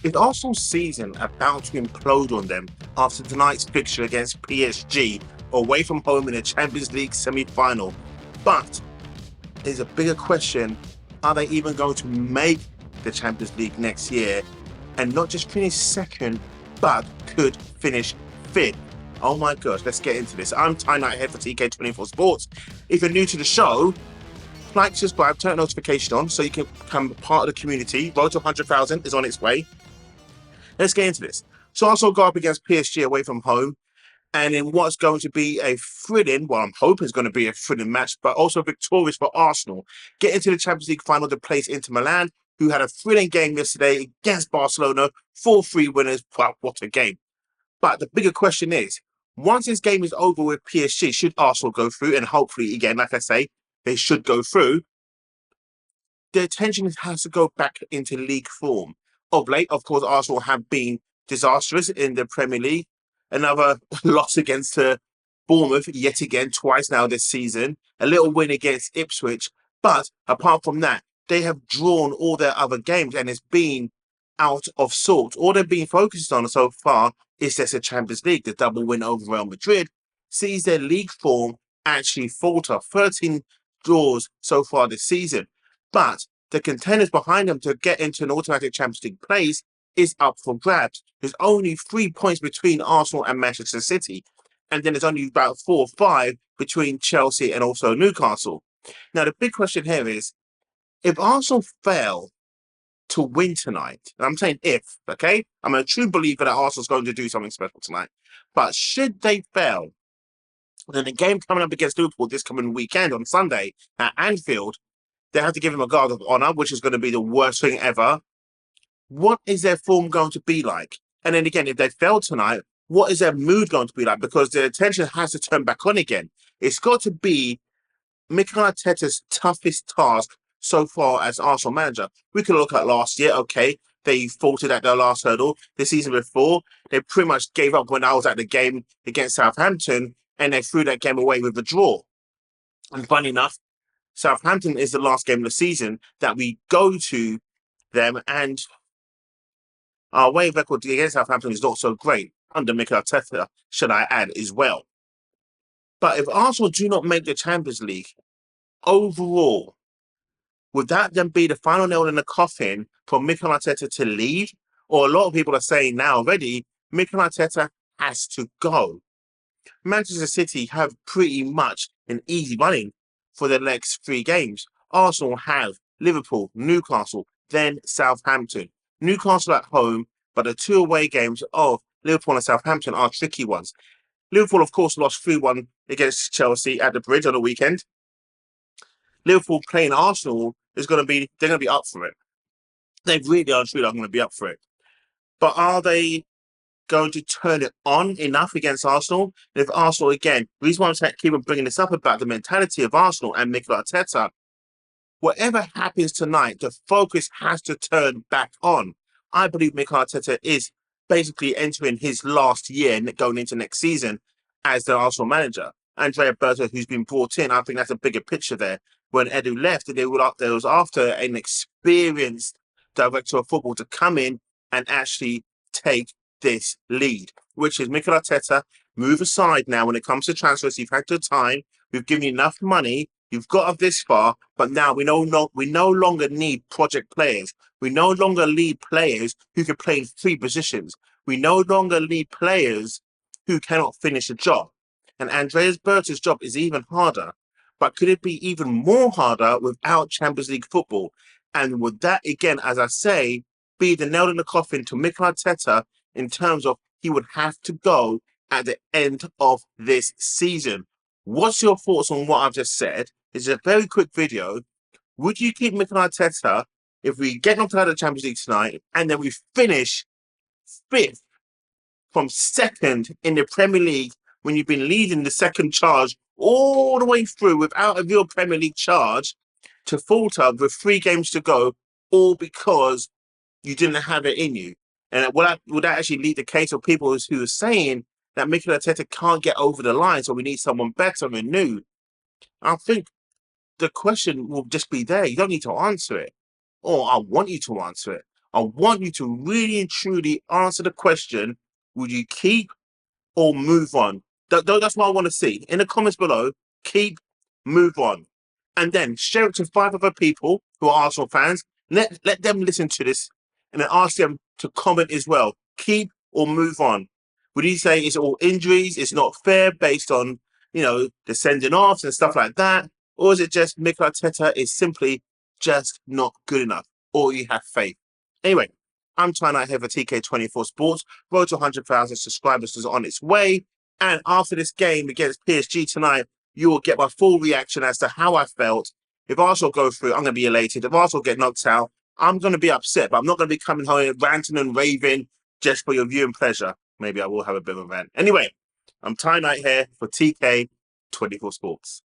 Is Arsenal's season about to implode on them after tonight's fixture against PSG away from home in a Champions League semi-final? But there's a bigger question: are they even going to make the Champions League next year and not just finish second, but could finish fifth? Oh my gosh, let's get into this. I'm Ty Knight here for TK24 Sports. If you're new to the show, like, subscribe, turn notification on so you can become part of the community. Road to 100,000 is on its way. Let's get into this. So Arsenal go up against PSG away from home, and in what's going to be a thrilling, well, I'm hoping it's going to be a thrilling match, but also victorious for Arsenal. Get into the Champions League final to place Inter Milan, who had a thrilling game yesterday against Barcelona, 4-3 winners. Wow, what a game. But the bigger question is, once this game is over with PSG, should Arsenal go through? And hopefully, again, like I say, they should go through. The attention has to go back into league form. Of late, of course, Arsenal have been disastrous in the Premier League. Another loss against Bournemouth yet again, twice now this season. A little win against Ipswich. But apart from that, they have drawn all their other games and it's been out of sorts. All they've been focused on so far is just the Champions League. The double win over Real Madrid sees their league form actually falter. 13 draws so far this season. But the contenders behind them to get into an automatic Champions League place is up for grabs. There's only 3 points between Arsenal and Manchester City. And then there's only about 4 or 5 between Chelsea and also Newcastle. Now, the big question here is, if Arsenal fail to win tonight, and I'm saying if, okay? I'm a true believer that Arsenal's going to do something special tonight. But should they fail, then the game coming up against Liverpool this coming weekend on Sunday at Anfield, they have to give him a guard of honour, which is going to be the worst thing ever. What is their form going to be like? And then again, if they fail tonight, what is their mood going to be like? Because the attention has to turn back on again. It's got to be Mikel Arteta's toughest task so far as Arsenal manager. We can look at last year, okay, they faltered at their last hurdle. The season before, they pretty much gave up when I was at the game against Southampton, and they threw that game away with a draw. And funny enough, Southampton is the last game of the season that we go to them, and our away record against Southampton is not so great under Mikel Arteta, should I add, as well. But if Arsenal do not make the Champions League, overall, would that then be the final nail in the coffin for Mikel Arteta to leave? Or a lot of people are saying now already, Mikel Arteta has to go. Manchester City have pretty much an easy running for the next 3 games. Arsenal have Liverpool, Newcastle, then Southampton. Newcastle at home, but the 2 away games of Liverpool and Southampton are tricky ones. Liverpool, of course, lost 3-1 against Chelsea at the Bridge on the weekend. Liverpool playing Arsenal they're going to be up for it. They really are truly going to be up for it. But are they going to turn it on enough against Arsenal? And if Arsenal, again, the reason why I'm keep bringing this up about the mentality of Arsenal and Mikel Arteta, whatever happens tonight, the focus has to turn back on. I believe Mikel Arteta is basically entering his last year going into next season as the Arsenal manager. Andrea Berta, who's been brought in, I think that's a bigger picture there. When Edu left, there was after an experienced director of football to come in and actually take this lead, which is Mikel Arteta, move aside now when it comes to transfers. You've had your time, we've given you enough money, you've got us this far, but now we no longer need project players. We no longer need players who can play in 3 positions. We no longer need players who cannot finish a job. And Andreas Berta's job is even harder. But could it be even more harder without Champions League football? And would that, again, as I say, be the nail in the coffin to Mikel Arteta in terms of he would have to go at the end of this season? What's your thoughts on what I've just said? It's a very quick video. Would you keep Mikel Arteta if we get knocked out of the Champions League tonight and then we finish 5th from 2nd in the Premier League when you've been leading the second charge all the way through without a real Premier League charge to falter with 3 games to go, all because you didn't have it in you? And would that actually lead the case of people who are saying that Mikel Arteta can't get over the line, so we need someone better and new? I think the question will just be there. You don't need to answer it, or I want you to answer it. I want you to really and truly answer the question, would you keep or move on? That's what I want to see. In the comments below, keep, move on. And then share it to 5 other people who are Arsenal fans. Let them listen to this and then ask them to comment as well. Keep or move on. Would you say it's all injuries? It's not fair based on, the sending offs and stuff like that? Or is it just Mikel Arteta is simply just not good enough? Or you have faith? Anyway, I'm trying out here for TK24 Sports. Road to 100,000 subscribers is on its way. And after this game against PSG tonight, you will get my full reaction as to how I felt. If Arsenal go through, I'm going to be elated. If Arsenal get knocked out, I'm going to be upset. But I'm not going to be coming home ranting and raving just for your viewing pleasure. Maybe I will have a bit of a rant. Anyway, I'm tying out here for TK24 Sports.